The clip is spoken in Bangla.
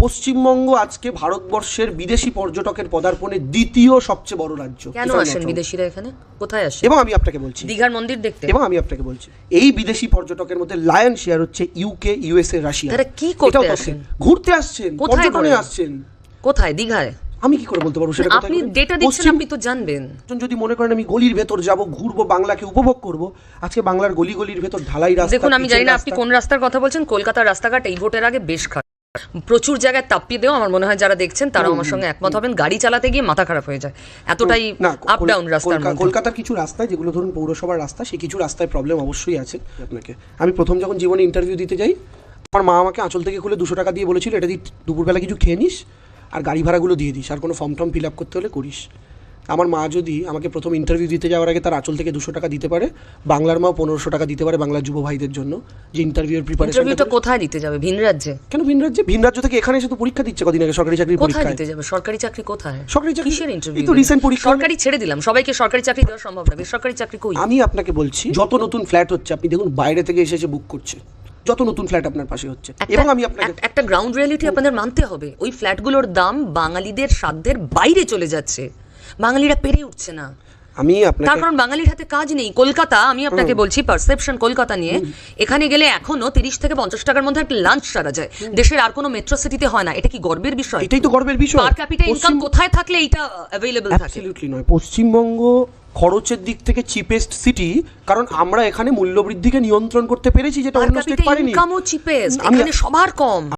পশ্চিমবঙ্গ আজকে ভারতবর্ষের বিদেশি পর্যটকের পদার্পণে দ্বিতীয় সবচেয়ে বড় রাজ্য। কেন আসেন বিদেশিরা এখানে? কোথায় আসেন? এবং আমি আপনাকে বলছি, দীঘার মন্দির দেখতে। এবং আমি আপনাকে বলছি, এই বিদেশি পর্যটকের মধ্যে লায়ন শেয়ার হচ্ছে ইউকে, ইউএসএ, রাশিয়া। তারা কি করতে আসেন? ঘুরতে আসছেন, পর্যটনে আসছেন। কোথায়? দীঘায়। আমি কি করে বলতে পারবো সেটা? আপনি ডেটা দিচ্ছেন, আপনি তো জানবেন। যদি মনে করেন আমি গলির ভেতর যাব, ঘুরবো, বাংলাকে উপভোগ করব, আজকে বাংলার গলি গলির ভেতর ঢালাই রাস্তা। দেখুন, আমি জানি না আপনি কোন রাস্তার কথা বলছেন। কলকাতার রাস্তাঘাট এই ভোটের আগে বেশ খারাপ, প্রচুর জায়গায় তাপ্পিয়ে দেওয়া। আমার মনে হয় যারা দেখছেন তারা আমার সঙ্গে একমত হবেন, গাড়ি চালাতে গিয়ে মাথা খারাপ হয়ে যায়, এতটাই আপ ডাউন রাস্তার মধ্যে। কলকাতার কিছু রাস্তায়, যেগুলো ধরুন পৌরসভার রাস্তা, সেই কিছু রাস্তায় প্রবলেম অবশ্যই আছে। আপনাকে আমি প্রথম যখন জীবনে ইন্টারভিউ দিতে যাই, আমার মা আমাকে আঁচল থেকে খুলে 200 টাকা দিয়ে বলেছিল, এটা দিয়ে দুপুরবেলা কিছু খেয়ে নিস আর গাড়ি ভাড়াগুলো দিয়ে দিস, আর কোনো ফর্ম টর্ম ফিল আপ করতে হলে করিস। আমার মা যদি আমাকে প্রথম ইন্টারভিউ দিতে যাওয়ার আগে তার আঁচল থেকে 200 টাকা দিতে পারে, বাংলার মাও 1500 টাকা দিতে পারে বাংলার যুব ভাইদের জন্য, যে ইন্টারভিউর প্রিপারেশন। ইন্টারভিউটা কোথায় দিতে যাবে? ভিন রাজ্যে? কেন ভিন রাজ্যে? ভিন রাজ্য থেকে এখানে এসে তো পরীক্ষা দিচ্ছে কদিন আগে, সরকারি চাকরির পরীক্ষা। কোথায় দিতে যাবে? সরকারি চাকরি কোথায়? সরকারি চাকরি কিসের ইন্টারভিউ? এই তো রিসেন্ট পরীক্ষা। সরকারি ছেড়ে দিলাম, সবাইকে সরকারি চাকরি দেওয়া সম্ভব না, বেসরকারি চাকরি কই? আমি আপনাকে বলছি, যত নতুন ফ্ল্যাট হচ্ছে আপনি দেখুন, বাইরে থেকে এসে বুক করছে, যত নতুন ফ্ল্যাট আপনার পাশে হচ্ছে। এবং আমি আপনাকে একটা গ্রাউন্ড রিয়ালিটি আপনাদের মানতে হবে, ওই ফ্ল্যাটগুলোর দাম বাঙালিদের সাধ্যের বাইরে চলে যাচ্ছে, বাঙালিরা পেরে উঠছে না। আমি আপনাকে, তার কারণ বাঙালির হাতে কাজ নেই। কলকাতা, আমি আপনাকে বলছি পারসেপশন কলকাতা নিয়ে, এখানে গেলে এখনো 30 থেকে 50 টাকার মধ্যে একটা লাঞ্চ সারা যায়। দেশের আর কোনো মেট্রো সিটিতে হয় না। এটা কি গর্বের বিষয়? এটাই তো গর্বের বিষয়। পার ক্যাপিটা ইনকাম কোথায় থাকলে এটা অ্যাভেলেবল থাকে? অ্যাবসলিউটলি নয়। পশ্চিমবঙ্গ খরচের দিক থেকে চিপেস্ট সিটি, কারণ আমরা এখানে মূল্যবৃদ্ধিকে নিয়ন্ত্রণ করতে পেরেছি, যেটা অন্য স্টেট পারেনি। ইনকামও চিপেস্ট, এখানে সবার কম।